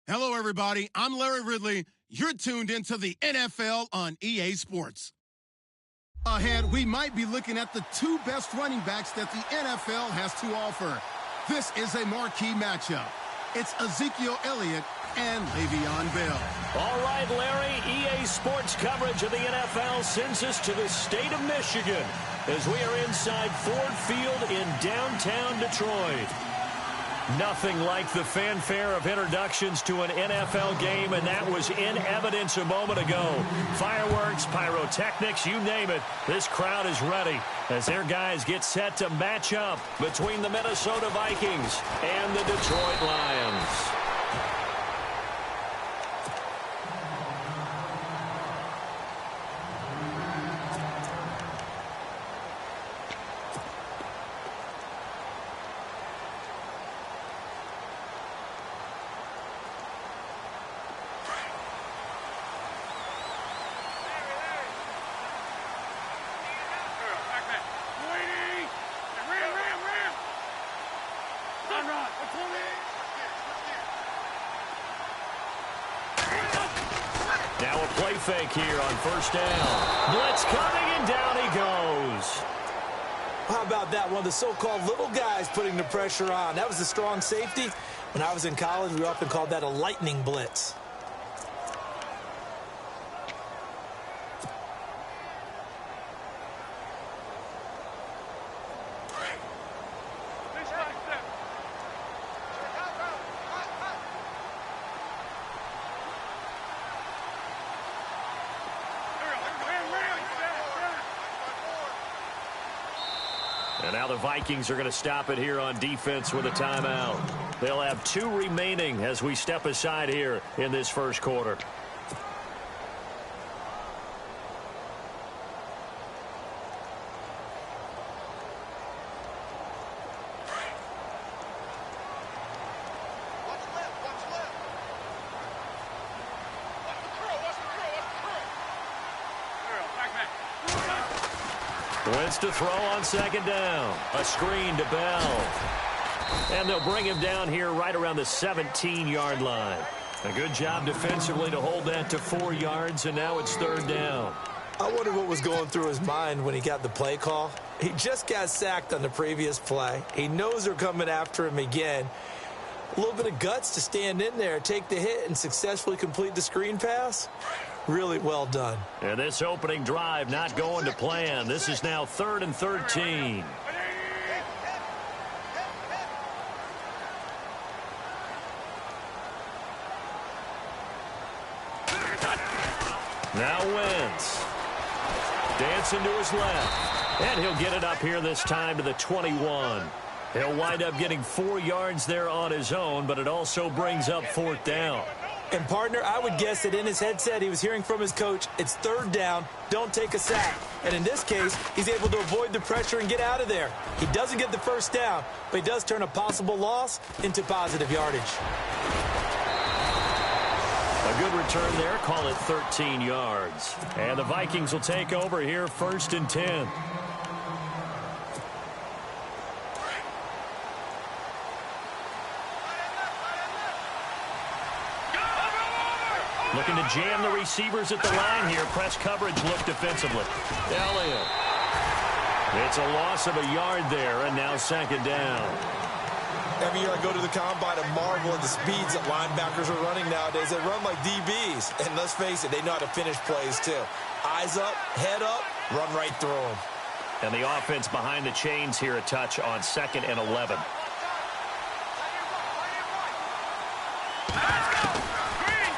Hello, everybody. I'm Larry Ridley. You're tuned into the NFL on EA Sports. Ahead, we might be looking at the two best running backs that the NFL has to offer. This is a marquee matchup. It's Ezekiel Elliott and Le'Veon Bell. All right, Larry, EA Sports coverage of the NFL sends us to the state of Michigan as we are inside Ford Field in downtown Detroit. Nothing like the fanfare of introductions to an NFL game, and that was in evidence a moment ago. Fireworks, pyrotechnics, you name it. This crowd is ready as their guys get set to match up between the Minnesota Vikings and the Detroit Lions. Now a play fake here on first down. Blitz coming, and down he goes. How about that? One of the so-called little guys putting the pressure on. That was a strong safety. When I was in college, we often called that a lightning blitz. And now the Vikings are going to stop it here on defense with a timeout. They'll have 2 remaining as we step aside here in this first quarter. Wentz to throw on second down. A screen to Bell. And they'll bring him down here right around the 17-yard line. A good job defensively to hold that to 4 yards, and now it's third down. I wonder what was going through his mind when he got the play call. He just got sacked on the previous play. He knows they're coming after him again. A little bit of guts to stand in there, take the hit, and successfully complete the screen pass. Really well done. And this opening drive not going to plan. This is now 3rd and 13. Now Wentz. Dancing to his left. And he'll get it up here this time to the 21. He'll wind up getting 4 yards there on his own, but it also brings up 4th down. And, partner, I would guess that in his headset he was hearing from his coach, it's 3rd down, don't take a sack. And in this case, he's able to avoid the pressure and get out of there. He doesn't get the first down, but he does turn a possible loss into positive yardage. A good return there, call it 13 yards. And the Vikings will take over here 1st and 10. Looking to jam the receivers at the line here. Press coverage look defensively. Elliott. It's a loss of a yard there, and now 2nd down. Every year I go to the combine and marvel at the speeds that linebackers are running nowadays. They run like DBs. And let's face it, they know how to finish plays too. Eyes up, head up, run right through them. And the offense behind the chains here a touch on 2nd and 11.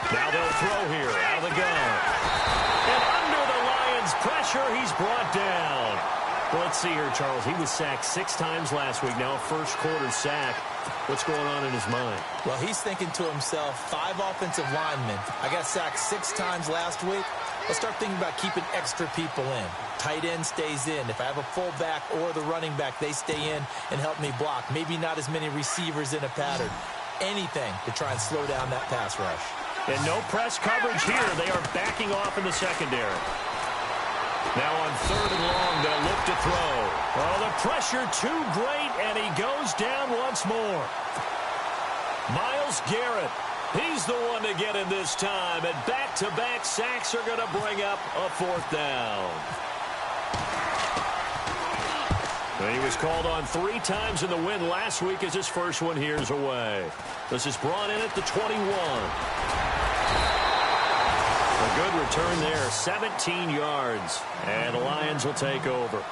Now they'll throw here out of the gun. And under the Lions' pressure, he's brought down. Well, let's see here, Charles. He was sacked 6 times last week. Now a first-quarter sack. What's going on in his mind? Well, he's thinking to himself, 5 offensive linemen. I got sacked 6 times last week. Let's start thinking about keeping extra people in. Tight end stays in. If I have a fullback or the running back, they stay in and help me block. Maybe not as many receivers in a pattern. Anything to try and slow down that pass rush. And no press coverage here. They are backing off in the secondary. Now on 3rd and long, they'll look to throw. Oh, the pressure too great, and he goes down once more. Myles Garrett, He's the one to get in this time, and back-to-back sacks are going to bring up a 4th down. He was called on 3 times in the win last week as his first one here's away. This is brought in at the 21. A good return there, 17 yards. And the Lions will take over.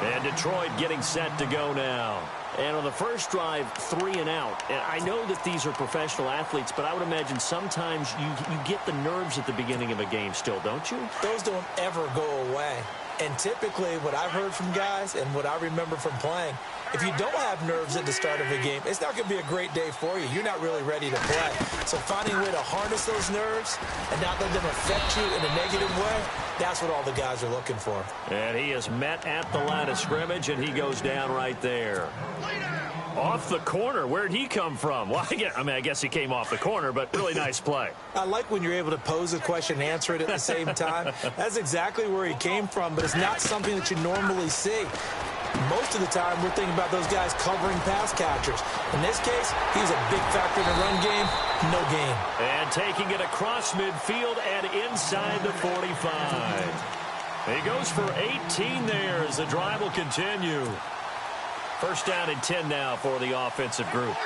And Detroit getting set to go now. And on the first drive, 3 and out. And I know that these are professional athletes, but I would imagine sometimes you get the nerves at the beginning of a game still, don't you? Those don't ever go away. And typically what I've heard from guys and what I remember from playing, if you don't have nerves at the start of a game, it's not going to be a great day for you. You're not really ready to play. So finding a way to harness those nerves and not let them affect you in a negative way, that's what all the guys are looking for. And he is met at the line of scrimmage, and he goes down right there. Off the corner. Where'd he come from? Well, I guess he came off the corner, but really nice play. I like when you're able to pose a question and answer it at the same time. That's exactly where he came from, but it's not something that you normally see. Most of the time, we're thinking about those guys covering pass catchers. In this case, he's a big factor in the run game. No gain. And taking it across midfield and inside the 45. He goes for 18 there as the drive will continue. First down and 10 now for the offensive group.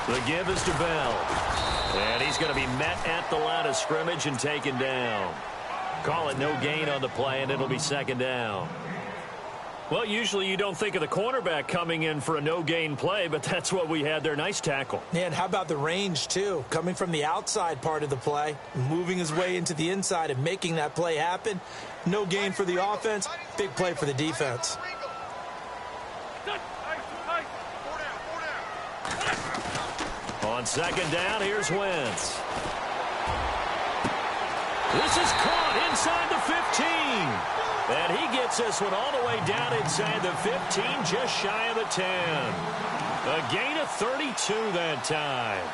The give is to Bell. And he's going to be met at the line of scrimmage and taken down. Call it no gain on the play, and it'll be 2nd down. Well, usually you don't think of the cornerback coming in for a no-gain play, but that's what we had there. Nice tackle. Yeah, and how about the range, too? Coming from the outside part of the play, moving his way into the inside and making that play happen. No gain for the offense, big play for the defense. On 2nd down, here's Wentz. This is caught inside the 15. And he gets this one all the way down inside the 15, just shy of the 10. A gain of 32 that time.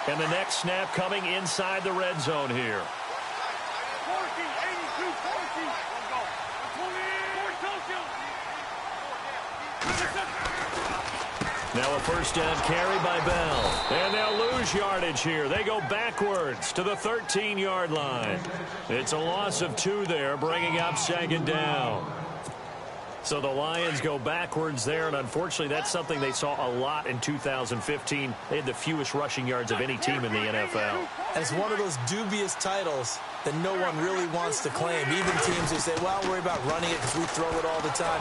And the next snap coming inside the red zone here. Now a first down carry by Bell. And they'll lose yardage here. They go backwards to the 13-yard line. It's a loss of 2 there, bringing up 2nd down. So the Lions go backwards there, and unfortunately that's something they saw a lot in 2015. They had the fewest rushing yards of any team in the NFL. And it's one of those dubious titles that no one really wants to claim. Even teams who say, well, I'll worry about running it because we throw it all the time.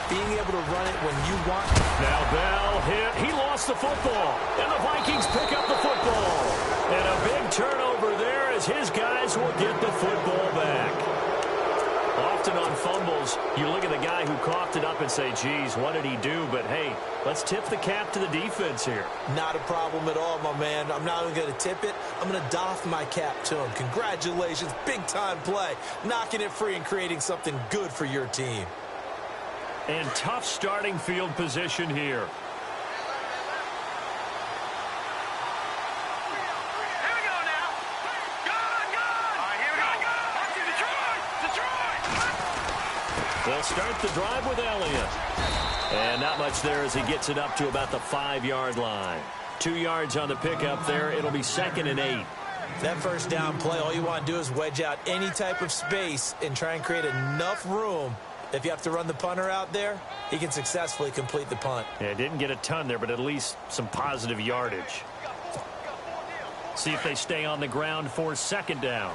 Being able to run it when you want. Now Bell hit. He lost the football. And the Vikings pick up the football. And a big turnover there as his guys will get the football back. Often on fumbles, you look at the guy who coughed it up and say, geez, what did he do? But, hey, let's tip the cap to the defense here. Not a problem at all, my man. I'm not even going to tip it. I'm going to doff my cap to him. Congratulations. Big-time play. Knocking it free and creating something good for your team. And tough starting field position here. They'll start the drive with Elliott. And not much there as he gets it up to about the 5-yard line. 2 yards on the pickup there. It'll be 2nd and 8. That first down play, all you want to do is wedge out any type of space and try and create enough room. If you have to run the punter out there, he can successfully complete the punt. Yeah, didn't get a ton there, but at least some positive yardage. See if they stay on the ground for 2nd down.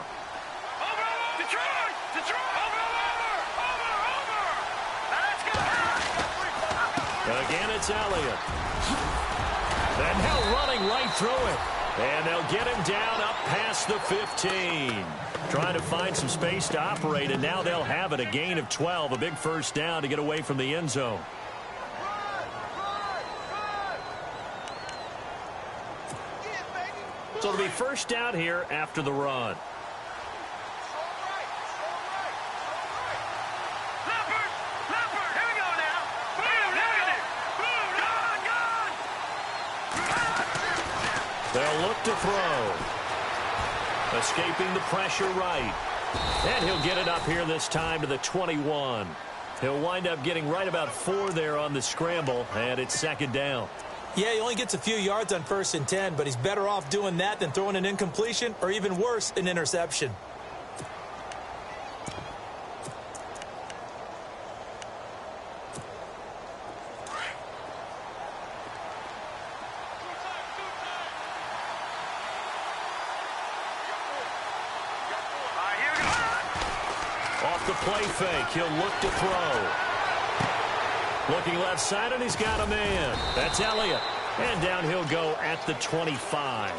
Again, it's Elliott. And now running right through it. And they'll get him down up past the 15. Trying to find some space to operate, and now they'll have it. A gain of 12, a big first down to get away from the end zone. So it'll be first down here after the run. They'll look to throw. Escaping the pressure right. And he'll get it up here this time to the 21. He'll wind up getting right about 4 there on the scramble, and it's second down. Yeah, he only gets a few yards on 1st and 10, but he's better off doing that than throwing an incompletion or even worse, an interception. Off the play fake, he'll look to throw. Looking left side, and he's got a man. That's Elliott. And down he'll go at the 25.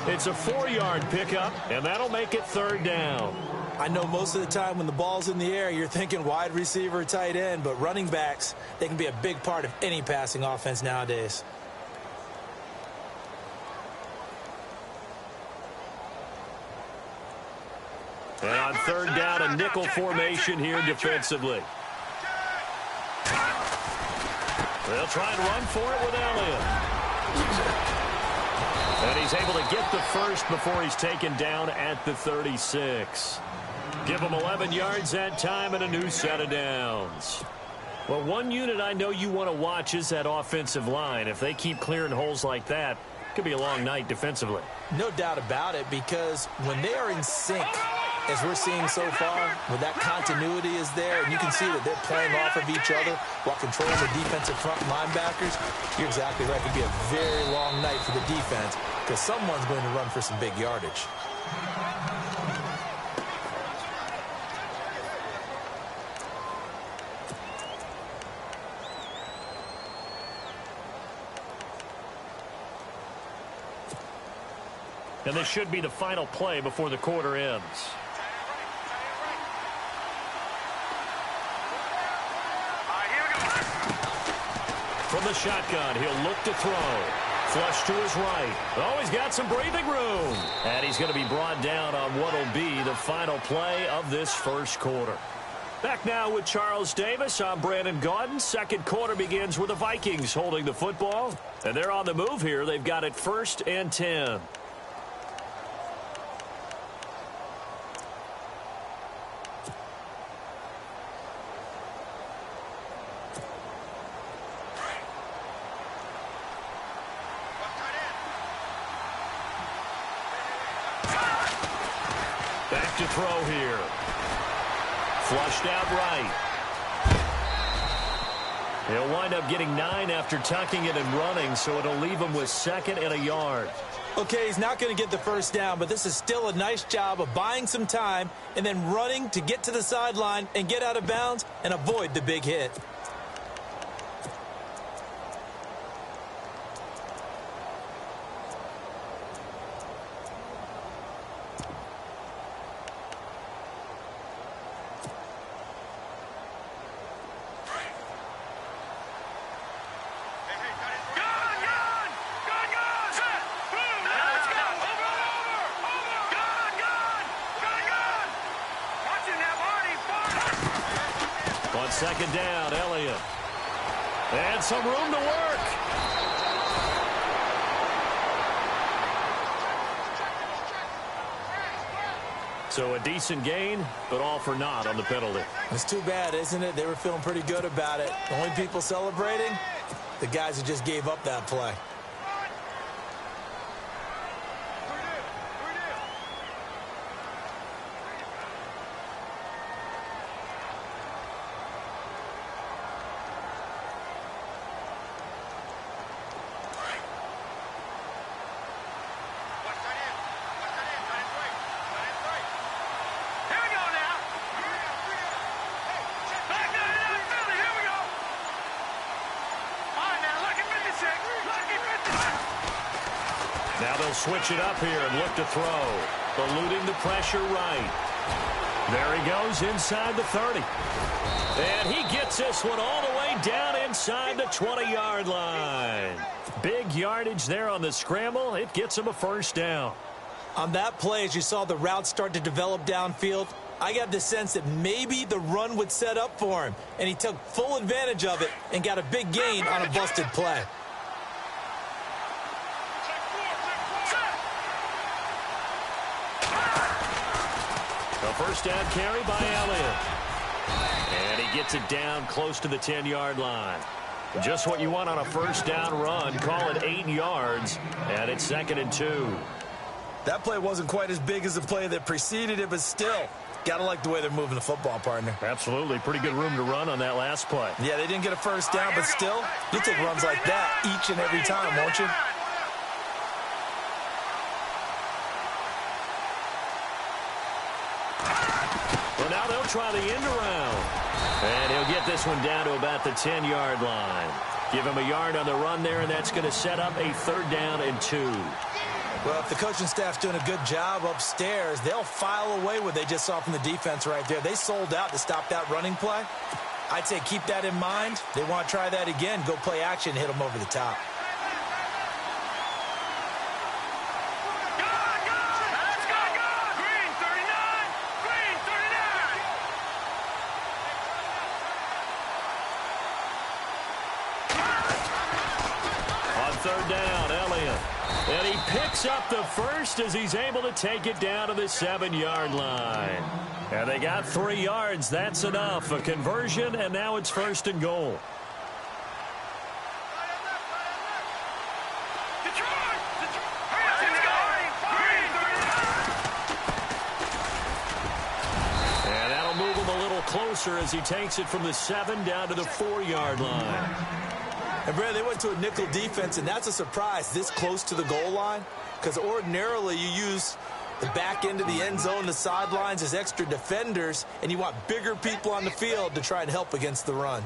It's a 4-yard pickup, and that'll make it third down. I know most of the time when the ball's in the air, you're thinking wide receiver, tight end, but running backs, they can be a big part of any passing offense nowadays. And on third down, a nickel formation here defensively. They'll try and run for it with Elliott. And he's able to get the first before he's taken down at the 36. Give him 11 yards that time and a new set of downs. Well, one unit I know you want to watch is that offensive line. If they keep clearing holes like that, it could be a long night defensively. No doubt about it, because when they are in sync, as we're seeing so far, when that continuity is there, and you can see that they're playing off of each other while controlling the defensive front linebackers, you're exactly right. It could be a very long night for the defense because someone's going to run for some big yardage. And this should be the final play before the quarter ends. From the shotgun, he'll look to throw. Flush to his right. Oh, he's got some breathing room. And he's going to be brought down on what will be the final play of this first quarter. Back now with Charles Davis. I'm Brandon Gaudin. Second quarter begins with the Vikings holding the football. And they're on the move here. They've got it 1st and 10. Back to throw here. Flushed out right. He'll wind up getting 9 after tucking it and running, so it'll leave him with 2nd and a yard. Okay, he's not going to get the first down, but this is still a nice job of buying some time and then running to get to the sideline and get out of bounds and avoid the big hit. On second down, Elliott. And some room to work. So a decent gain, but all for naught on the penalty. It's too bad, isn't it? They were feeling pretty good about it. The only people celebrating, the guys who just gave up that play. Now they'll switch it up here and look to throw. Eluding the pressure right. There he goes inside the 30. And he gets this one all the way down inside the 20-yard line. Big yardage there on the scramble. It gets him a first down. On that play, as you saw the route start to develop downfield, I got the sense that maybe the run would set up for him. And he took full advantage of it and got a big gain on a busted play. A first down carry by Elliott. And he gets it down close to the 10-yard line. Just what you want on a first down run. Call it 8 yards, and it's 2nd and 2. That play wasn't quite as big as the play that preceded it, but still, got to like the way they're moving the football, partner. Absolutely. Pretty good room to run on that last play. Yeah, they didn't get a first down, but still, you'll take runs like that each and every time, won't you? Well, now they'll try the end around. And he'll get this one down to about the 10-yard line. Give him a yard on the run there, and that's going to set up a 3rd down and 2. Well, if the coaching staff's doing a good job upstairs, they'll file away what they just saw from the defense right there. They sold out to stop that running play. I'd say keep that in mind. They want to try that again. Go play action, hit them over the top. On 3rd down, Elliott. And he picks up the first as he's able to take it down to the 7-yard line. And they got 3 yards. That's enough. A conversion, and now it's 1st and goal. And that'll move him a little closer as he takes it from the 7 down to the 4-yard line. And, Brad, they went to a nickel defense, and that's a surprise this close to the goal line, because ordinarily you use the back end of the end zone, the sidelines as extra defenders, and you want bigger people on the field to try and help against the run.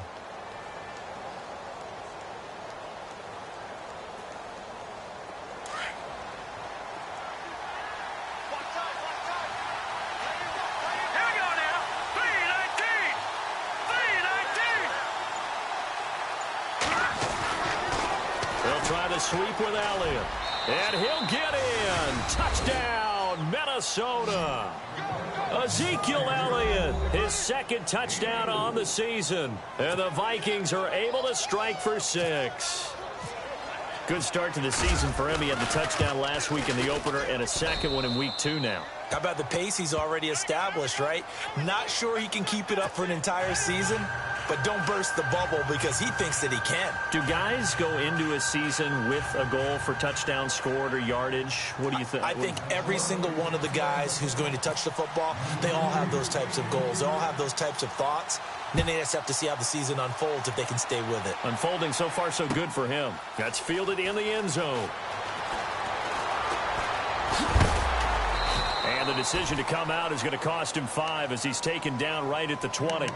Sweep with Elliott. And he'll get in. Touchdown, Minnesota. Ezekiel Elliott, his 2nd touchdown on the season. And the Vikings are able to strike for 6. Good start to the season for him. He had the touchdown last week in the opener and a 2nd one in week 2 now. How about the pace he's already established, right? Not sure he can keep it up for an entire season, but don't burst the bubble because he thinks that he can. Do guys go into a season with a goal for touchdown scored or yardage? What do you think? I think every single one of the guys who's going to touch the football, they all have those types of goals. They all have those types of thoughts. And then they just have to see how the season unfolds if they can stay with it. Unfolding so far so good for him. That's fielded in the end zone. And the decision to come out is going to cost him 5 as he's taken down right at the 20.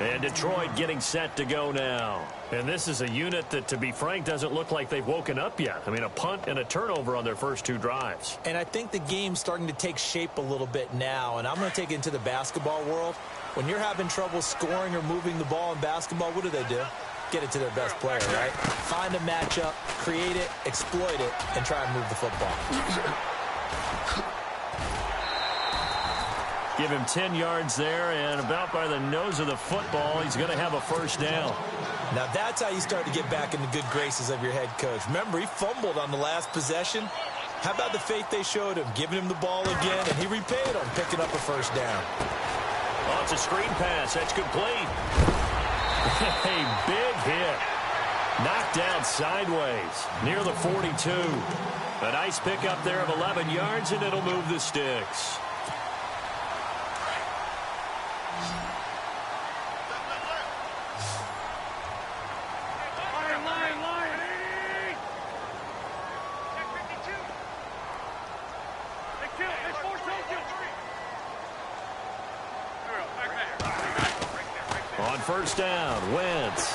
And Detroit getting set to go now. And this is a unit that, to be frank, doesn't look like they've woken up yet. I mean, a punt and a turnover on their first 2 drives. And I think the game's starting to take shape a little bit now. And I'm going to take it into the basketball world. When you're having trouble scoring or moving the ball in basketball, what do? Get it to their best player, right? Find a matchup, create it, exploit it, and try and move the football. Give him 10 yards there, and about by the nose of the football, he's going to have a first down. Now that's how you start to get back in the good graces of your head coach. Remember, he fumbled on the last possession. How about the faith they showed him, giving him the ball again, and he repaid him, picking up a first down. Oh, it's a screen pass. That's complete. A big hit. Knocked down sideways near the 42. A nice pickup there of 11 yards, and it'll move the sticks. On first down, Wentz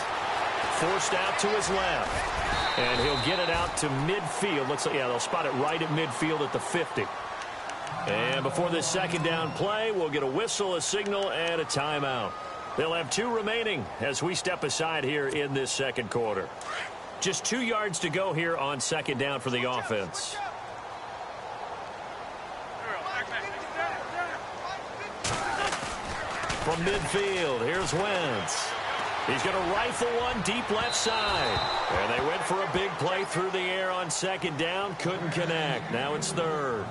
forced out to his left. And he'll get it out to midfield. Looks like, yeah, they'll spot it right at midfield at the 50. And before this second down play, we'll get a whistle, a signal, and a timeout. They'll have 2 remaining as we step aside here in this second quarter. Just 2 yards to go here on second down for the offense. From midfield, here's Wentz. He's going to rifle one deep left side. And they went for a big play through the air on second down. Couldn't connect. Now it's third.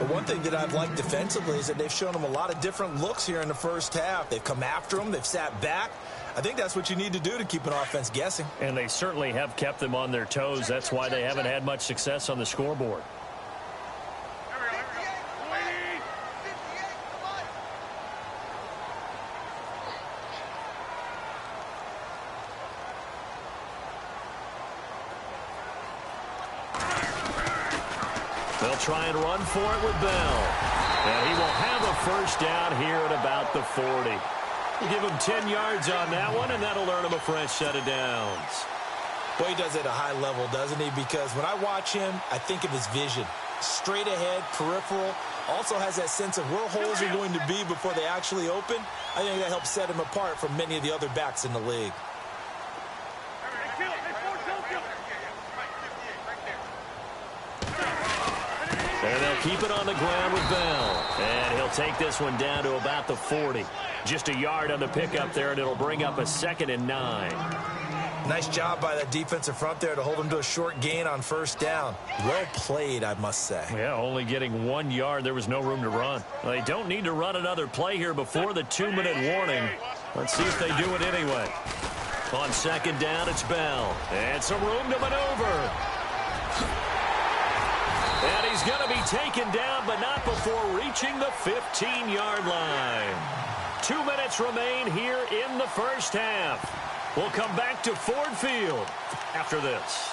But one thing that I've liked defensively is that they've shown them a lot of different looks here in the first half. They've come after them. They've sat back. I think that's what you need to do to keep an offense guessing. And they certainly have kept them on their toes. That's why they haven't had much success on the scoreboard. They'll try and run for it with Bell. And he will have a first down here at about the 40. We'll give him 10 yards on that one, and that'll earn him a fresh set of downs. Well, he does it at a high level, doesn't he? Because when I watch him, I think of his vision. Straight ahead, peripheral. Also has that sense of where holes are going to be before they actually open. I think that helps set him apart from many of the other backs in the league. And they'll keep it on the ground with Bell. And he'll take this one down to about the 40. Just a yard on the pickup there, and it'll bring up a 2nd and 9. Nice job by that defensive front there to hold him to a short gain on first down. Well played, I must say. Yeah, only getting 1 yard. There was no room to run. Well, they don't need to run another play here before the 2-minute warning. Let's see if they do it anyway. On 2nd down, it's Bell. And some room to maneuver. And he's going to be taken down, but not before reaching the 15-yard line. 2 minutes remain here in the first half. We'll come back to Ford Field after this.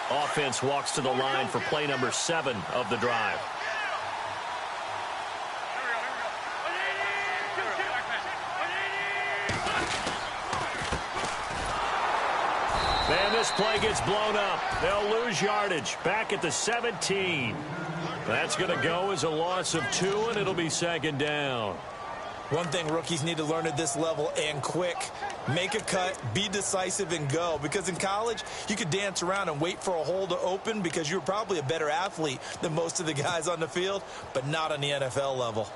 Offense walks to the line for play number 7 of the drive. And this play gets blown up. They'll lose yardage. Back at the 17. That's going to go as a loss of 2, and it'll be 2nd down. One thing rookies need to learn at this level, and quick. Make a cut, be decisive, and go. Because in college, you could dance around and wait for a hole to open because you're probably a better athlete than most of the guys on the field, but not on the NFL level.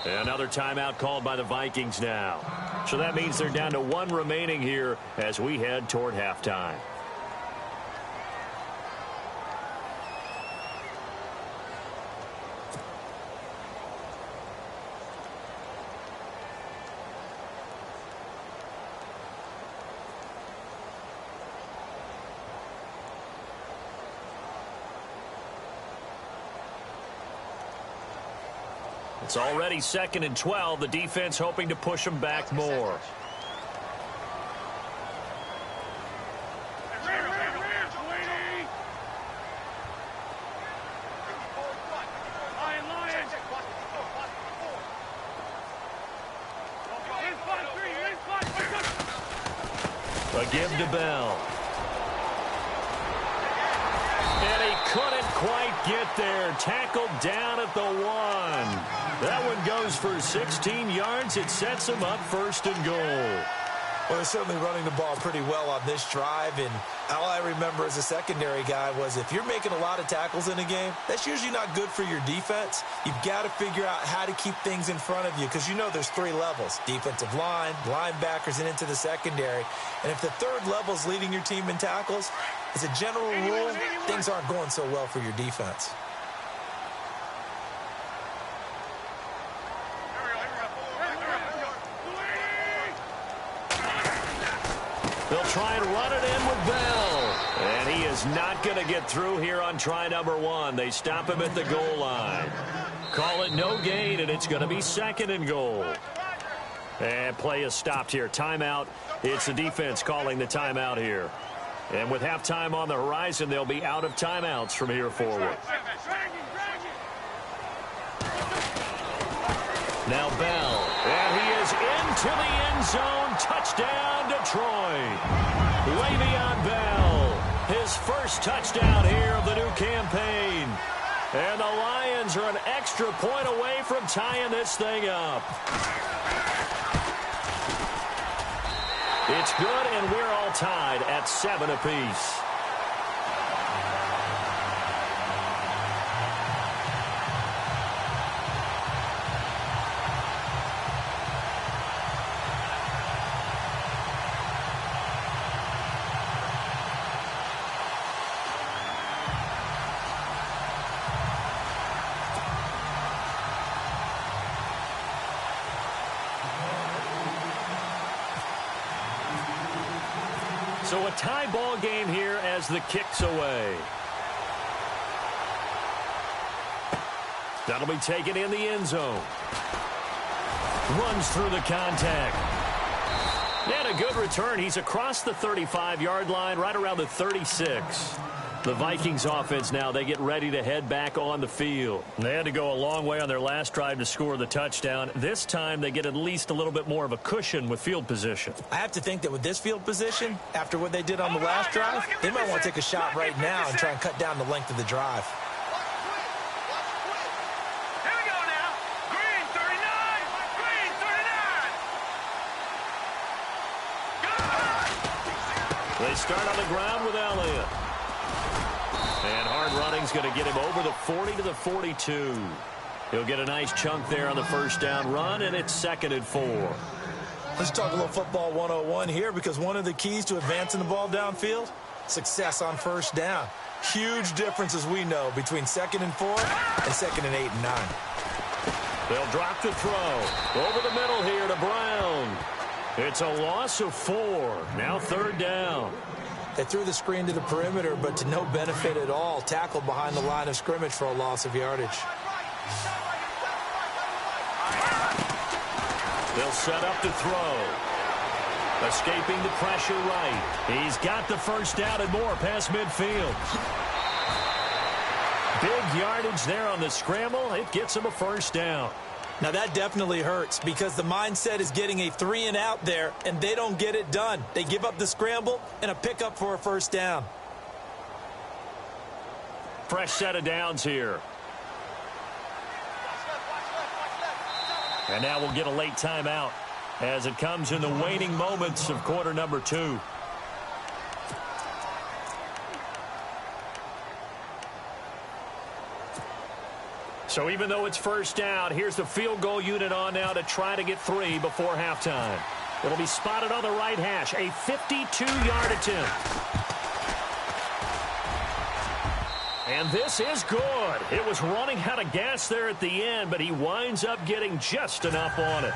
Another timeout called by the Vikings now. So that means they're down to 1 remaining here as we head toward halftime. It's already 2nd and 12. The defense hoping to push them back more. A give to Bell. And he couldn't quite get there. Tackled down at the 1. That one goes for 16 yards. It sets him up 1st and goal. Well, they're certainly running the ball pretty well on this drive, and all I remember as a secondary guy was if you're making a lot of tackles in a game, that's usually not good for your defense. You've got to figure out how to keep things in front of you because you know there's 3 levels, defensive line, linebackers, and into the secondary. And if the 3rd level is leading your team in tackles, as a general rule, things aren't going so well for your defense. They'll try and run it in with Bell. And he is not going to get through here on try number 1. They stop him at the goal line. Call it no gain, and it's going to be 2nd and goal. And play is stopped here. Timeout. It's the defense calling the timeout here. And with halftime on the horizon, they'll be out of timeouts from here forward. Now Bell. And he is into the end zone. Touchdown, Detroit. Le'Veon Bell. His first touchdown here of the new campaign. And the Lions are an extra point away from tying this thing up. It's good, and we're all tied at 7 apiece. So a tie ball game here as the kick's away. That'll be taken in the end zone. Runs through the contact. And a good return. He's across the 35-yard line, right around the 36. The Vikings offense now, they get ready to head back on the field. They had to go a long way on their last drive to score the touchdown. This time they get at least a little bit more of a cushion with field position. I have to think that with this field position, after what they did on the last drive, they might want to take a shot right now and try and cut down the length of the drive. Here we go now. Green 39. Green 39. They start on the ground with Elliott. And hard running's going to get him over the 40 to the 42. He'll get a nice chunk there on the first down run, and it's 2nd and 4. Let's talk a little football 101 here, because one of the keys to advancing the ball downfield, success on first down. Huge difference, as we know, between 2nd and 4 and 2nd and 8 and 9. They'll drop the throw. Over the middle here to Brown. It's a loss of 4. Now 3rd down. They threw the screen to the perimeter, but to no benefit at all. Tackled behind the line of scrimmage for a loss of yardage. They'll set up to throw. Escaping the pressure right. He's got the first down and more past midfield. Big yardage there on the scramble. It gets him a first down. Now that definitely hurts, because the mindset is getting a 3 and out there, and they don't get it done. They give up the scramble and a pickup for a first down. Fresh set of downs here. And now we'll get a late timeout as it comes in the waning moments of quarter number 2. So even though it's first down, here's the field goal unit on now to try to get 3 before halftime. It'll be spotted on the right hash, a 52-yard attempt. And this is good. It was running out of gas there at the end, but he winds up getting just enough on it.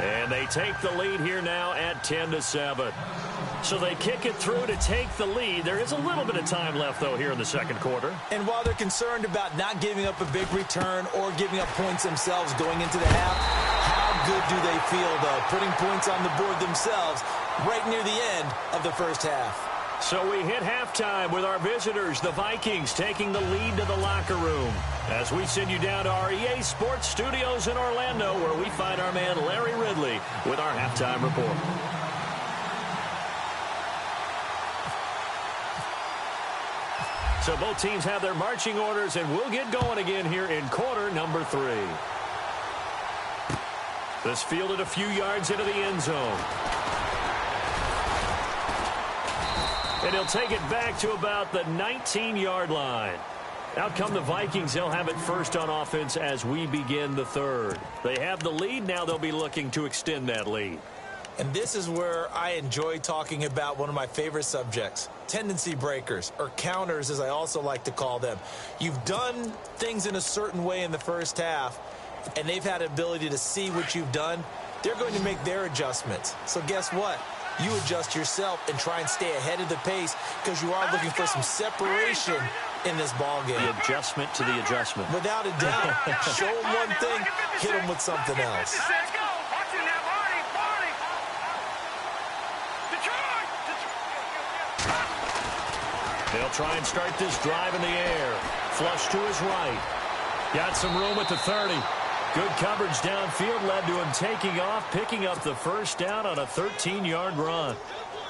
And they take the lead here now at 10-7. So they kick it through to take the lead. There is a little bit of time left, though, here in the second quarter. And while they're concerned about not giving up a big return or giving up points themselves going into the half, how good do they feel, though, putting points on the board themselves right near the end of the first half? So we hit halftime with our visitors, the Vikings, taking the lead to the locker room. As we send you down to our EA Sports Studios in Orlando, where we find our man Larry Ridley with our halftime report. So both teams have their marching orders, and we'll get going again here in quarter number 3. This fielded a few yards into the end zone. And he'll take it back to about the 19-yard line. Out come the Vikings. They'll have it first on offense as we begin the third. They have the lead. Now they'll be looking to extend that lead. And this is where I enjoy talking about one of my favorite subjects, tendency breakers, or counters as I also like to call them. You've done things in a certain way in the first half, and they've had ability to see what you've done. They're going to make their adjustments. So guess what? You adjust yourself and try and stay ahead of the pace, because you are looking for some separation in this ball game. The adjustment to the adjustment. Without a doubt. Show them one thing, hit them with something else. They'll try and start this drive in the air. Flush to his right. Got some room at the 30. Good coverage downfield led to him taking off, picking up the first down on a 13-yard run.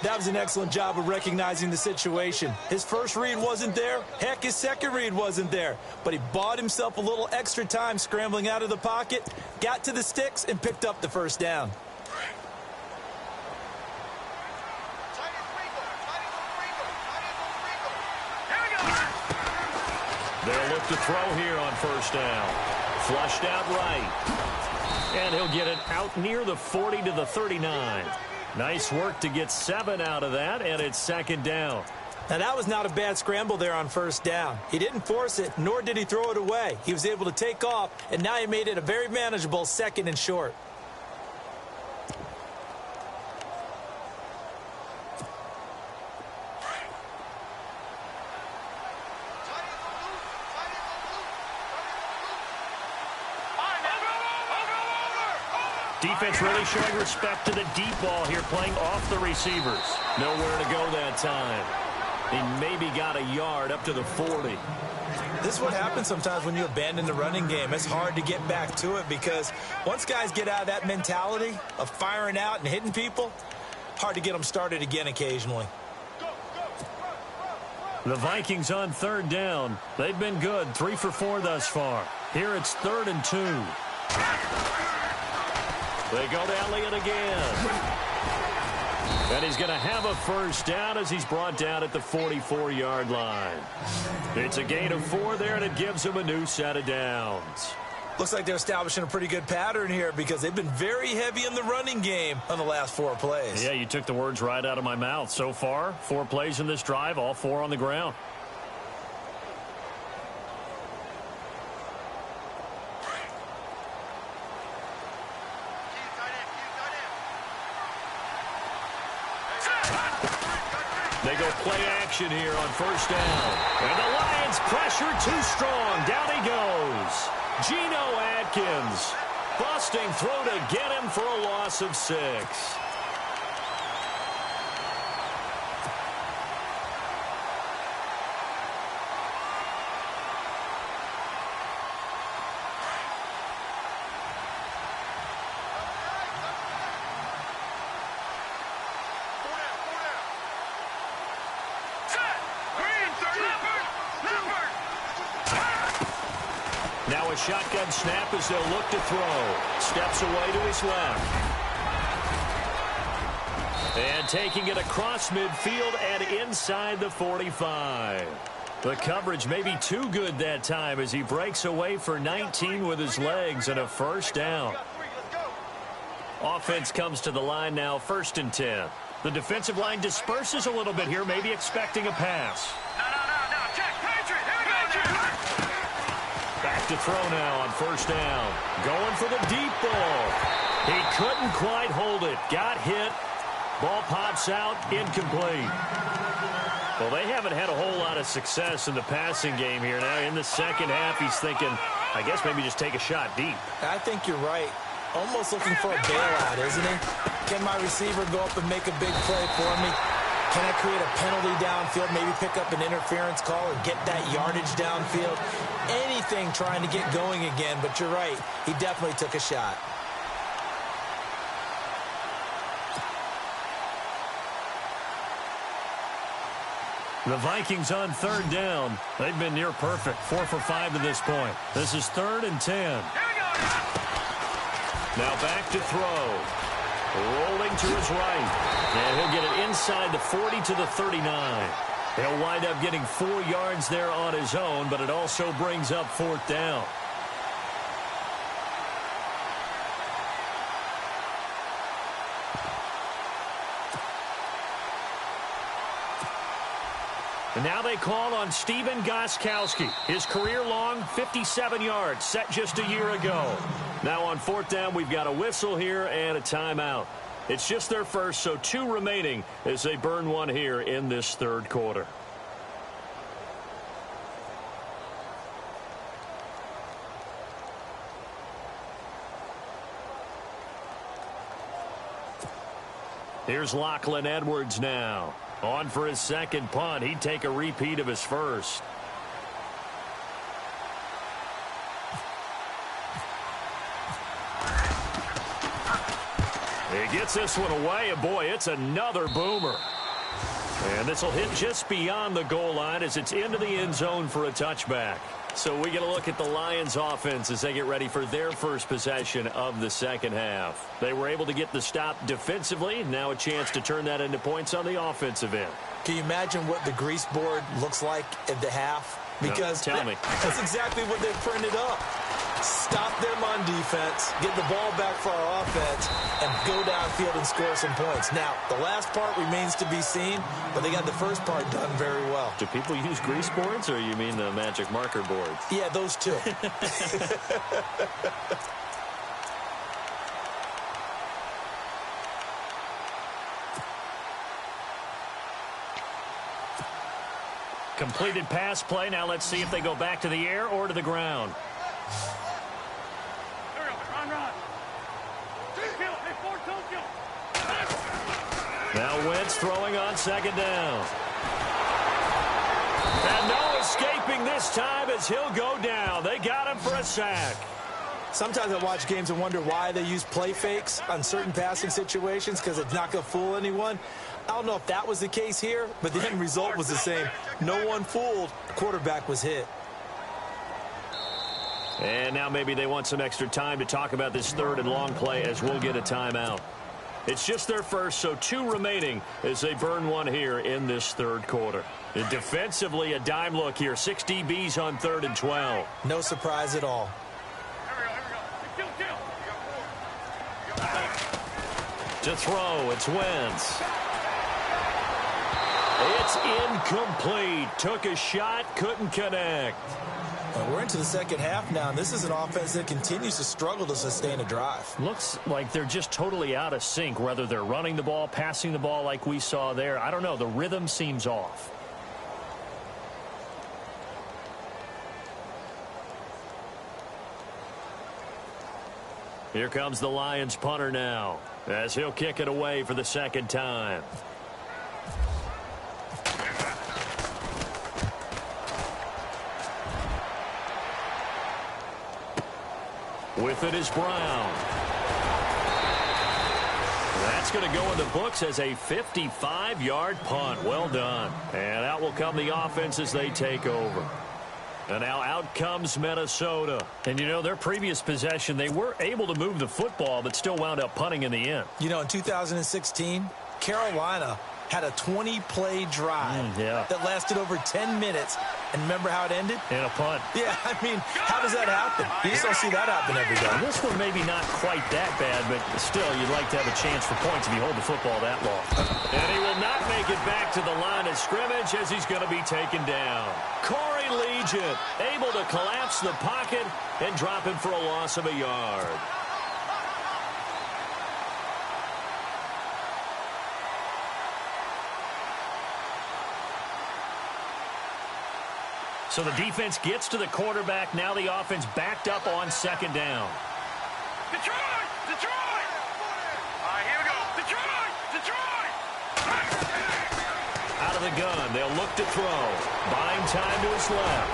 That was an excellent job of recognizing the situation. His first read wasn't there. Heck, his second read wasn't there. But he bought himself a little extra time scrambling out of the pocket, got to the sticks, and picked up the first down. They'll look to throw here on first down. Flushed out right. And he'll get it out near the 40 to the 39. Nice work to get 7 out of that, and it's second down. Now, that was not a bad scramble there on first down. He didn't force it, nor did he throw it away. He was able to take off, and now he made it a very manageable 2nd and short. Defense really showing respect to the deep ball here, playing off the receivers. Nowhere to go that time. He maybe got a yard up to the 40. This is what happens sometimes when you abandon the running game. It's hard to get back to it because once guys get out of that mentality of firing out and hitting people, hard to get them started again occasionally. The Vikings on third down. They've been good, 3 for 4 thus far. Here it's 3rd and 2. They go to Elliott again. And he's going to have a first down as he's brought down at the 44-yard line. It's a gain of 4 there, and it gives him a new set of downs. Looks like they're establishing a pretty good pattern here because they've been very heavy in the running game on the last 4 plays. Yeah, you took the words right out of my mouth. So far, 4 plays in this drive, all 4 on the ground. They go play action here on first down. And the Lions pressure too strong. Down he goes. Geno Atkins. Busting through to get him for a loss of 6. Now a shotgun snap as they'll look to throw. Steps away to his left. And taking it across midfield and inside the 45. The coverage may be too good that time as he breaks away for 19 with his legs and a first down. Offense comes to the line now, 1st and 10. The defensive line disperses a little bit here, maybe expecting a pass. Back to throw now on first down. Going for the deep ball. He couldn't quite hold it. Got hit. Ball pops out. Incomplete. Well, they haven't had a whole lot of success in the passing game here. Now in the second half, he's thinking, I guess maybe just take a shot deep. I think you're right. Almost looking for a bailout, isn't he? Can my receiver go up and make a big play for me? Can I create a penalty downfield, maybe pick up an interference call and get that yardage downfield? Anything trying to get going again, but you're right. He definitely took a shot. The Vikings on third down. They've been near perfect, 4 for 5 to this point. This is 3rd and 10. Now back to throw. Rolling to his right. And he'll get it inside the 40 to the 39. He'll wind up getting 4 yards there on his own, but it also brings up 4th down. And now they call on Stephen Gostkowski. His career-long 57 yards set just a year ago. Now on 4th down, we've got a whistle here and a timeout. It's just their first, so 2 remaining as they burn 1 here in this 3rd quarter. Here's Lachlan Edwards now. On for his second punt. He'd take a repeat of his first. He gets this one away, and boy, it's another boomer. And this will hit just beyond the goal line as it's into the end zone for a touchback. So we get a look at the Lions offense as they get ready for their first possession of the second half. They were able to get the stop defensively. Now a chance to turn that into points on the offensive end. Can you imagine what the grease board looks like at the half? Because no, tell me. That's exactly what they've printed up. Stop them on defense, get the ball back for our offense, and go downfield and score some points. Now, the last part remains to be seen, but they got the first part done very well. Do people use grease boards, or you mean the magic marker boards? Yeah, those two. Completed pass play. Now let's see if they go back to the air or to the ground. Now Wentz throwing on second down. And no escaping this time as he'll go down. They got him for a sack. Sometimes I watch games and wonder why they use play fakes on certain passing situations because it's not going to fool anyone. I don't know if that was the case here, but the end result was the same. No one fooled. The quarterback was hit. And now maybe they want some extra time to talk about this third and long play as we'll get a timeout. It's just their first, so 2 remaining as they burn one here in this third quarter. And defensively, a dime look here. 6 DBs on 3rd and 12. No surprise at all. To throw, it's Wentz. It's incomplete. Took a shot, couldn't connect. We're into the second half now, and this is an offense that continues to struggle to sustain a drive. Looks like they're just totally out of sync, whether they're running the ball, passing the ball like we saw there. I don't know. The rhythm seems off. Here comes the Lions punter now, as he'll kick it away for the second time. With it is Brown. That's going to go in the books as a 55-yard punt. Well done. And out will come the offense as they take over. And now out comes Minnesota. And, you know, their previous possession, they were able to move the football, but still wound up punting in the end. You know, in 2016, Carolina had a 20-play drive that lasted over 10 minutes. And remember how it ended? In a punt. Yeah, I mean, how does that happen? You just don't see that happen every day. This one maybe not quite that bad, but still, you'd like to have a chance for points if you hold the football that long. And he will not make it back to the line of scrimmage as he's going to be taken down. Corey Legion able to collapse the pocket and drop him for a loss of a yard. So the defense gets to the quarterback. Now the offense backed up on second down. Detroit! Detroit! All right, here we go. Detroit! Detroit! Out of the gun. They'll look to throw. Buying time to his left.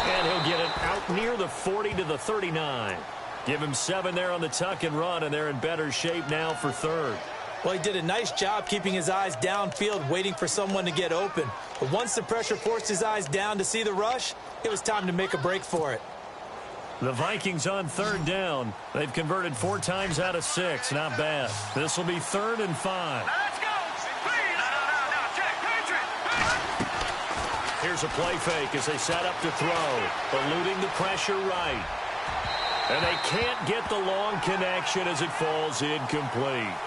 And he'll get it out near the 40 to the 39. Give him 7 there on the tuck and run, and they're in better shape now for third. Well, he did a nice job keeping his eyes downfield, waiting for someone to get open. But once the pressure forced his eyes down to see the rush, it was time to make a break for it. The Vikings on third down. They've converted 4 times out of 6. Not bad. This will be 3rd and 5. Now let's go! Please! No, check! Patriot! Here's a play fake as they set up to throw. Eluding the pressure right. And they can't get the long connection as it falls incomplete.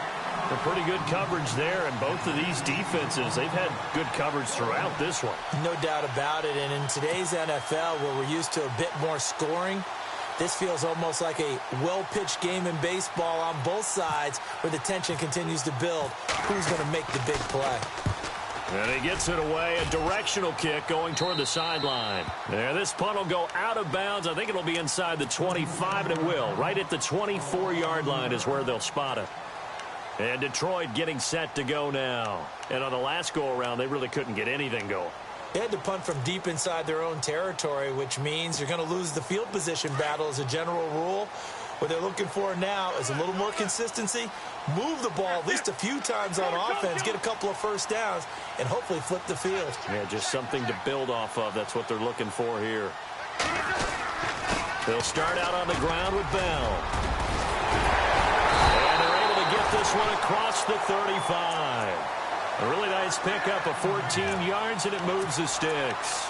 A pretty good coverage there, and both of these defenses, they've had good coverage throughout this one. No doubt about it, and in today's NFL, where we're used to a bit more scoring, this feels almost like a well-pitched game in baseball on both sides where the tension continues to build. Who's going to make the big play? And he gets it away, a directional kick going toward the sideline. There, this punt will go out of bounds. I think it'll be inside the 25, and it will. Right at the 24-yard line is where they'll spot it. And Detroit getting set to go now. And on the last go-around, they really couldn't get anything going. They had to punt from deep inside their own territory, which means you're going to lose the field position battle as a general rule. What they're looking for now is a little more consistency, move the ball at least a few times on offense, get a couple of first downs, and hopefully flip the field. Yeah, just something to build off of. That's what they're looking for here. They'll start out on the ground with Bell. Get this one across the 35. A really nice pickup of 14 yards, and it moves the sticks.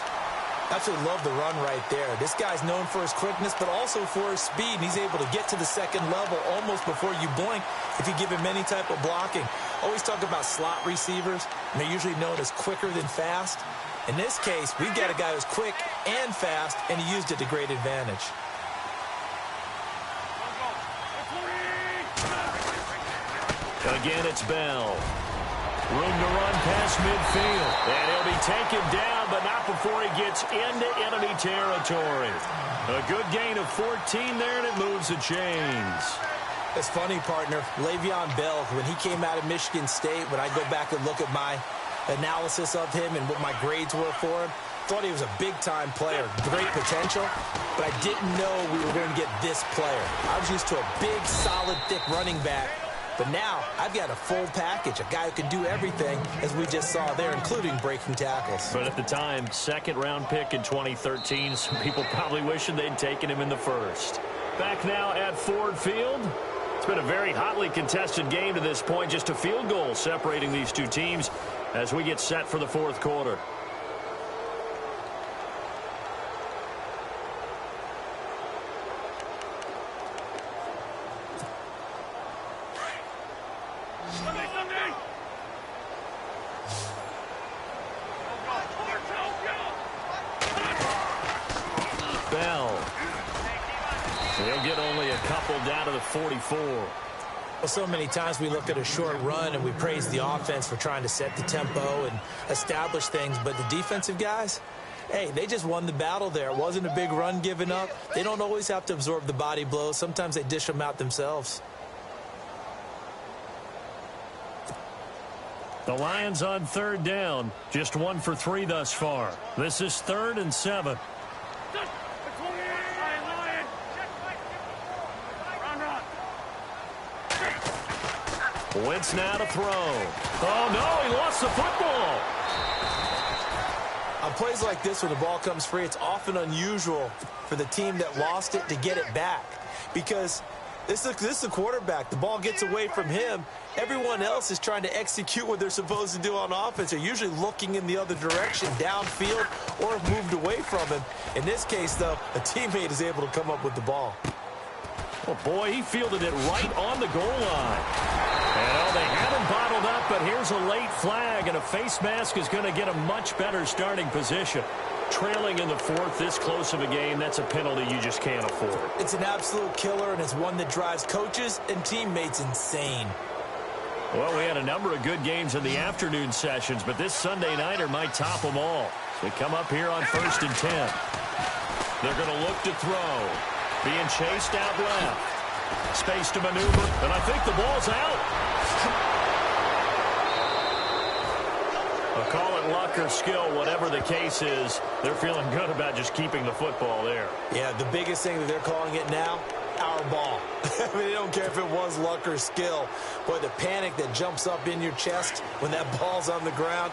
Absolutely love the run right there. This guy's known for his quickness, but also for his speed, and he's able to get to the second level almost before you blink if you give him any type of blocking. Always talk about slot receivers, and they're usually known as quicker than fast. In this case, we've got a guy who's quick and fast, and he used it to great advantage. Again, it's Bell. Room to run past midfield. And he'll be taken down, but not before he gets into enemy territory. A good gain of 14 there, and it moves the chains. It's funny, partner. Le'Veon Bell, when he came out of Michigan State, when I go back and look at my analysis of him and what my grades were for him, thought he was a big-time player, great potential, but I didn't know we were going to get this player. I was used to a big, solid, thick running back, but now I've got a full package, a guy who can do everything, as we just saw there, including breaking tackles. But at the time, second-round pick in 2013, some people probably wishing they'd taken him in the first. Back now at Ford Field. It's been a very hotly contested game to this point, just a field goal separating these two teams as we get set for the fourth quarter. Bell. He'll get only a couple down to the 44. Well, so many times we look at a short run and we praise the offense for trying to set the tempo and establish things, but the defensive guys, hey, they just won the battle there. It wasn't a big run given up. They don't always have to absorb the body blows. Sometimes they dish them out themselves. The Lions on third down, just 1 for 3 thus far. This is 3rd and 7. Wentz now to throw. Oh, no, he lost the football. On plays like this where the ball comes free, it's often unusual for the team that lost it to get it back because this is the quarterback. The ball gets away from him. Everyone else is trying to execute what they're supposed to do on offense. They're usually looking in the other direction, downfield, or have moved away from him. In this case, though, a teammate is able to come up with the ball. Oh, boy, he fielded it right on the goal line. And they had him bottled up, but here's a late flag, and a face mask is going to get a much better starting position. Trailing in the fourth, this close of a game, that's a penalty you just can't afford. It's an absolute killer, and it's one that drives coaches and teammates insane. Well, we had a number of good games in the afternoon sessions, but this Sunday nighter might top them all. So we come up here on 1st and 10. They're going to look to throw. Being chased out left. Space to maneuver, and I think the ball's out. I'll call it luck or skill, whatever the case is. They're feeling good about just keeping the football there. Yeah, the biggest thing that they're calling it now, our ball. I mean, they don't care if it was luck or skill. Boy, the panic that jumps up in your chest when that ball's on the ground,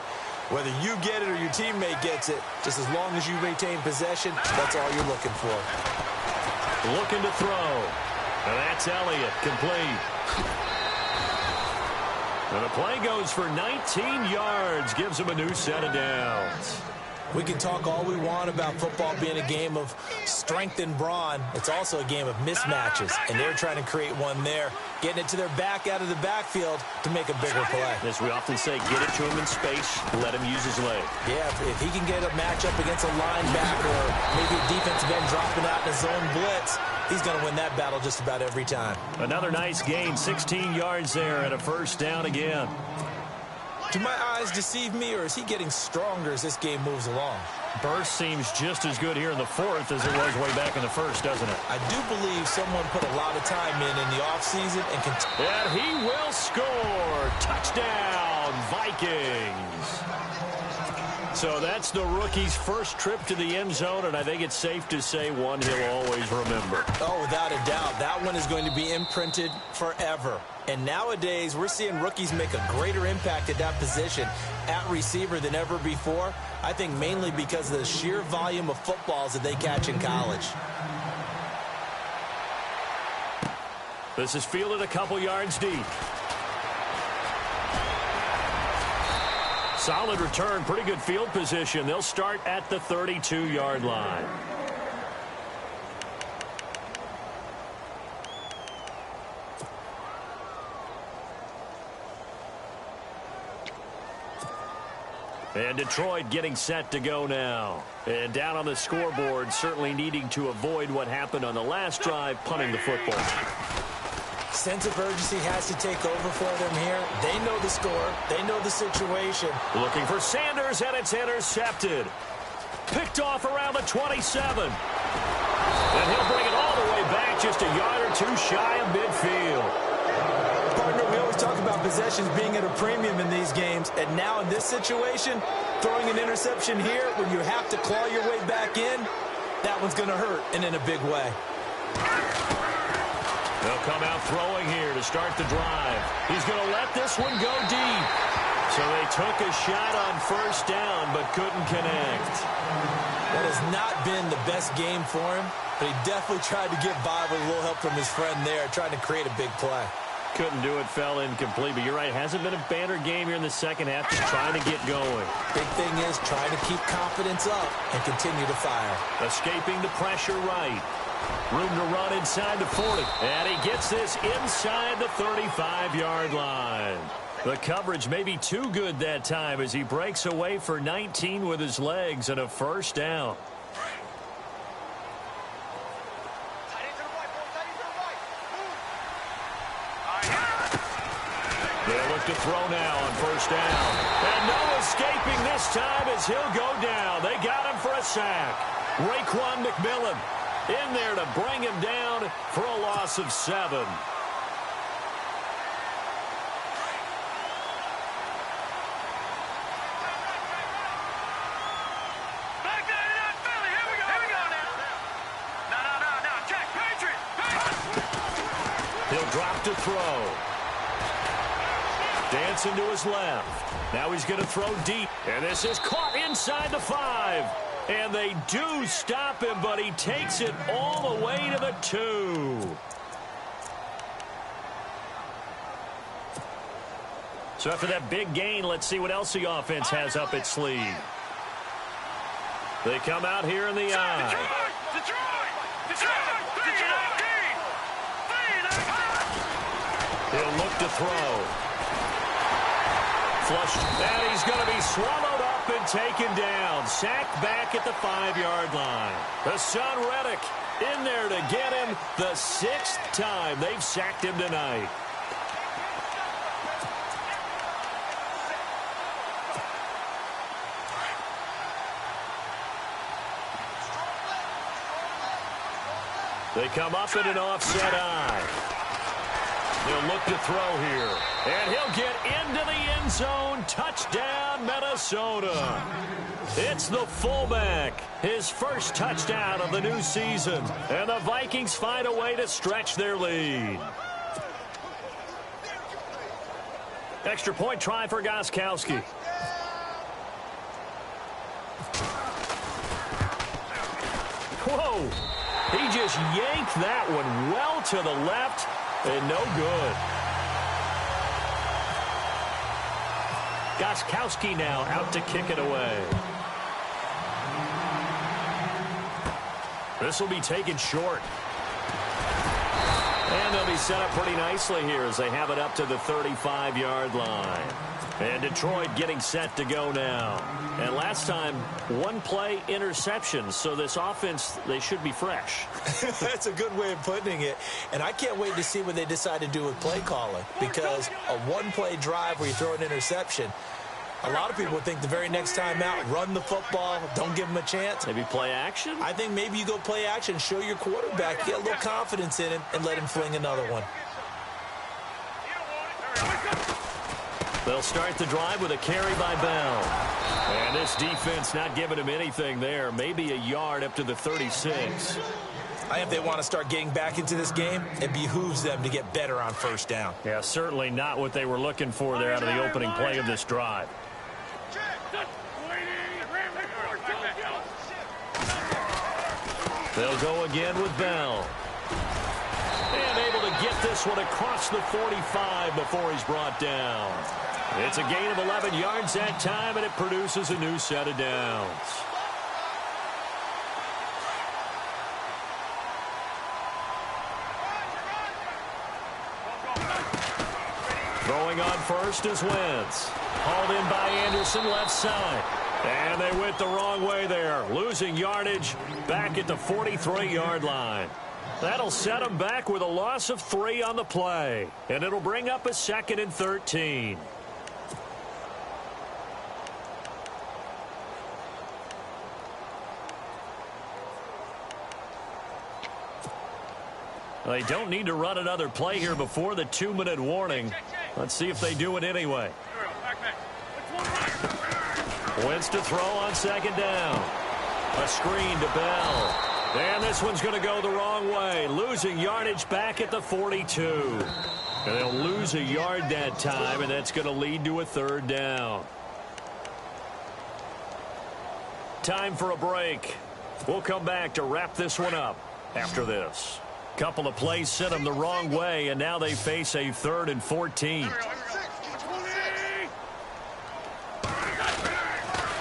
whether you get it or your teammate gets it, just as long as you maintain possession, that's all you're looking for. Looking to throw. And that's Elliott, complete. And the play goes for 19 yards, gives him a new set of downs. We can talk all we want about football being a game of strength and brawn. It's also a game of mismatches, and they're trying to create one there, getting it to their back out of the backfield to make a bigger play. As we often say, get it to him in space, let him use his leg. Yeah, if he can get a matchup against a linebacker or maybe a defensive end dropping out in a zone blitz, he's going to win that battle just about every time. Another nice gain, 16 yards there and a first down again. Do my eyes deceive me, or is he getting stronger as this game moves along? Burst seems just as good here in the fourth as it was way back in the first, doesn't it? I do believe someone put a lot of time in the offseason and he will score. Touchdown, Vikings. So that's the rookie's first trip to the end zone, and I think it's safe to say one he'll always remember. Oh, without a doubt. That one is going to be imprinted forever. And nowadays, we're seeing rookies make a greater impact at that position at receiver than ever before. I think mainly because of the sheer volume of footballs that they catch in college. This is fielded a couple yards deep. Solid return, pretty good field position. They'll start at the 32-yard line. And Detroit getting set to go now. And down on the scoreboard, certainly needing to avoid what happened on the last drive, punting the football. Sense of urgency has to take over for them here. They know the score. They know the situation. Looking for Sanders, and it's intercepted. Picked off around the 27. And he'll bring it all the way back back just a yard or two shy of midfield. Partner, we always talk about possessions being at a premium in these games, and now in this situation, throwing an interception here when you have to claw your way back in, that one's going to hurt, and in a big way. They'll come out throwing here to start the drive. He's going to let this one go deep. So they took a shot on first down, but couldn't connect. That has not been the best game for him, but he definitely tried to get by with a little help from his friend there, trying to create a big play. Couldn't do it, fell incomplete. But you're right, hasn't been a banner game here in the second half, just trying to get going. Big thing is trying to keep confidence up and continue to fire. Escaping the pressure right. Room to run inside the 40. And he gets this inside the 35-yard line. The coverage may be too good that time as he breaks away for 19 with his legs and a first down. They'll look to throw now on first down. And no escaping this time as he'll go down. They got him for a sack. Raekwon McMillan in there to bring him down for a loss of 7. He'll drop to throw. Dancing to his left. Now he's going to throw deep. And this is caught inside the 5. And they do stop him, but he takes it all the way to the 2. So after that big gain, let's see what else the offense has up its sleeve. They come out here in the eye. He'll look to throw. Flushed, and he's going to be swallowed up and taken down. Sacked back at the 5-yard line. Hassan Reddick in there to get him the 6th time they've sacked him tonight. They come up in an offset eye. He'll look to throw here. And he'll get into the end zone. Touchdown, Minnesota. It's the fullback. His first touchdown of the new season. And the Vikings find a way to stretch their lead. Extra point try for Gostkowski. Whoa. He just yanked that one well to the left. And no good. Gostkowski now out to kick it away. This will be taken short. And they'll be set up pretty nicely here as they have it up to the 35-yard line. And Detroit getting set to go now. And last time, one play interception. So this offense, they should be fresh. That's a good way of putting it. And I can't wait to see what they decide to do with play calling. Because a one-play drive where you throw an interception, a lot of people would think the very next time out, run the football, don't give them a chance. Maybe play action? I think maybe you go play action, show your quarterback, get a little confidence in him, and let him fling another one. They'll start the drive with a carry by Bell. And this defense not giving him anything there. Maybe a yard up to the 36. I think if they want to start getting back into this game, it behooves them to get better on first down. Yeah, certainly not what they were looking for there out of the opening play of this drive. They'll go again with Bell. And able to get this one across the 45 before he's brought down. It's a gain of 11 yards that time, and it produces a new set of downs. Throwing on first is Wentz. Hauled in by Anderson, left side. And they went the wrong way there. Losing yardage back at the 43-yard line. That'll set them back with a loss of 3 on the play. And it'll bring up a 2nd and 13. They don't need to run another play here before the 2-minute warning. Let's see if they do it anyway. Wentz to throw on second down. A screen to Bell. And this one's going to go the wrong way. Losing yardage back at the 42. And they'll lose a yard that time, and that's going to lead to a third down. Time for a break. We'll come back to wrap this one up after this. Couple of plays sent them the wrong way, and now they face a 3rd and 14.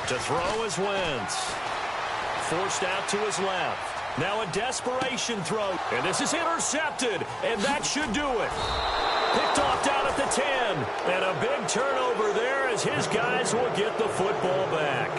To throw is Wentz. Forced out to his left. Now a desperation throw. And this is intercepted. And that should do it. Picked off down at the 10. And a big turnover there as his guys will get the football back.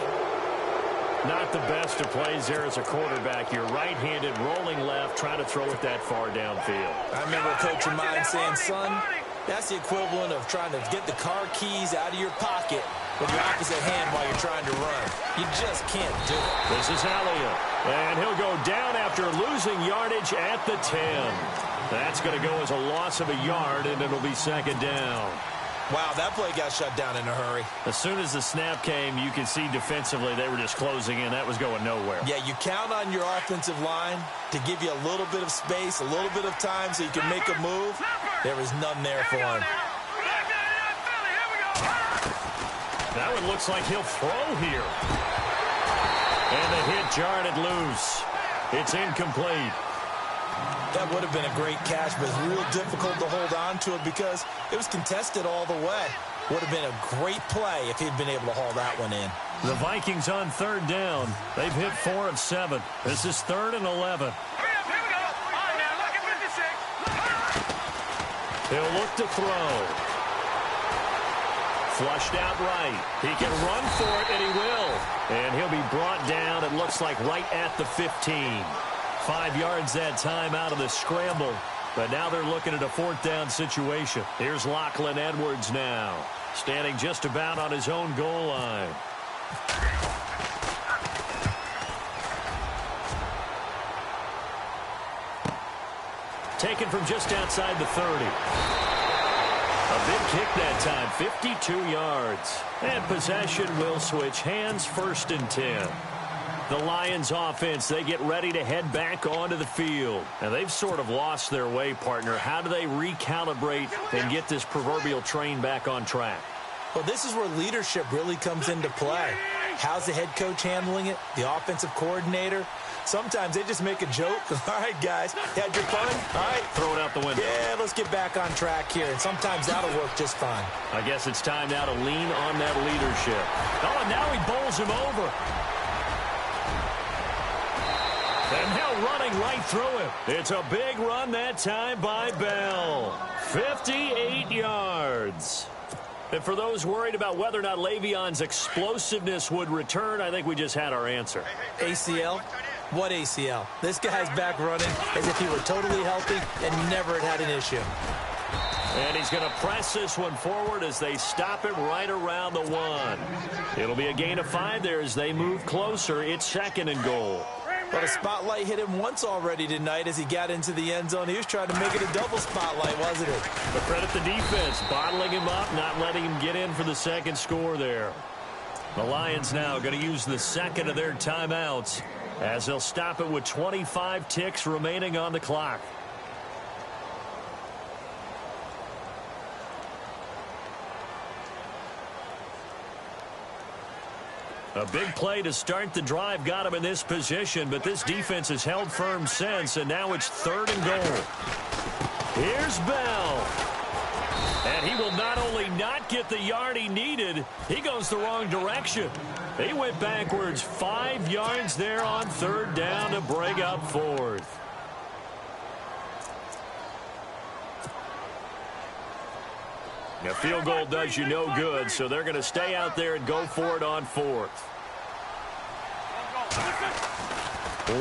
Not the best of plays there as a quarterback. You're right-handed, rolling left, trying to throw it that far downfield. I remember a coach of mine saying, son, that's the equivalent of trying to get the car keys out of your pocket with your opposite hand while you're trying to run. You just can't do it. This is Elliott. And he'll go down after losing yardage at the 10. That's going to go as a loss of a yard, and it'll be second down. Wow, that play got shut down in a hurry. As soon as the snap came, you could see defensively they were just closing in. That was going nowhere. Yeah, you count on your offensive line to give you a little bit of space, a little bit of time so you can make a move. There was none there for him. That one looks like he'll throw here. And the hit jarred it loose. It's incomplete. That would have been a great catch, but it's real difficult to hold on to it because it was contested all the way. Would have been a great play if he'd been able to haul that one in. The Vikings on third down. They've hit 4 of 7. This is 3rd and 11. He'll look to throw. Flushed out right. He can run for it, and he will. And he'll be brought down, it looks like, right at the 15. 5 yards that time out of the scramble. But now they're looking at a 4th down situation. Here's Lachlan Edwards now, standing just about on his own goal line. Taken from just outside the 30. A big kick that time, 52 yards. And possession will switch hands, 1st and 10. The Lions offense, they get ready to head back onto the field. And they've sort of lost their way, partner. How do they recalibrate and get this proverbial train back on track? Well, this is where leadership really comes into play. How's the head coach handling it? The offensive coordinator? Sometimes they just make a joke. All right, guys, had your fun? All right. Throw it out the window. Yeah, let's get back on track here. And sometimes that'll work just fine. I guess it's time now to lean on that leadership. Oh, and now he bowls him over. And now running right through him. It's a big run that time by Bell. 58 yards. And for those worried about whether or not Le'Veon's explosiveness would return, I think we just had our answer. ACL? What ACL? This guy's back running as if he were totally healthy and never had an issue. And he's going to press this one forward as they stop him right around the 1. It'll be a gain of 5 there as they move closer. It's 2nd and goal. Well, the spotlight hit him once already tonight as he got into the end zone. He was trying to make it a double spotlight, wasn't it? But credit the defense, bottling him up, not letting him get in for the second score there. The Lions now going to use the second of their timeouts as they'll stop it with 25 ticks remaining on the clock. A big play to start the drive got him in this position, but this defense has held firm since, and now it's 3rd and goal. Here's Bell. And he will not only not get the yard he needed, he goes the wrong direction. He went backwards 5 yards there on 3rd down to break up 4th. A field goal does you no good, so they're going to stay out there and go for it on 4th.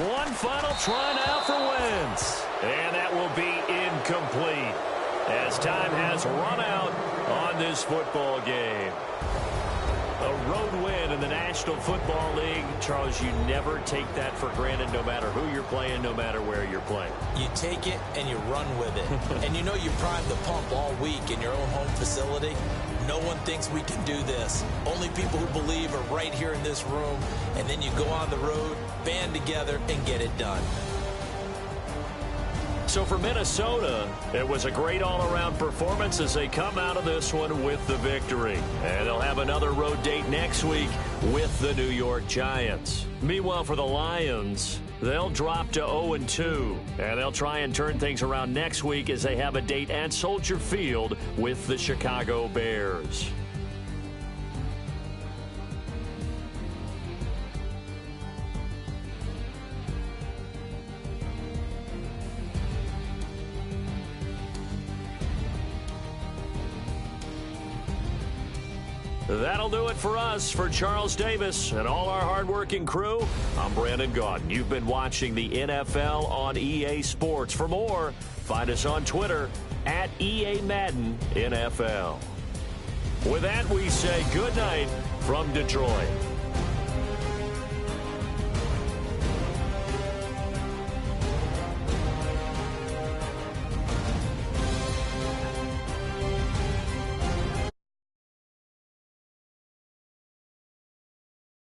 One final try now for Wentz. And that will be incomplete as time has run out on this football game. A road win in the National Football League. Charles, you never take that for granted no matter who you're playing, no matter where you're playing. You take it and you run with it. And you know you primed the pump all week in your own home facility. No one thinks we can do this. Only people who believe are right here in this room. And then you go on the road, band together, and get it done. So for Minnesota, it was a great all-around performance as they come out of this one with the victory. And they'll have another road date next week with the New York Giants. Meanwhile, for the Lions, they'll drop to 0-2. And they'll try and turn things around next week as they have a date at Soldier Field with the Chicago Bears. That'll do it for us. For Charles Davis and all our hardworking crew, I'm Brandon Gaudin. You've been watching the NFL on EA Sports. For more, find us on Twitter at EA Madden NFL. With that, we say good night from Detroit.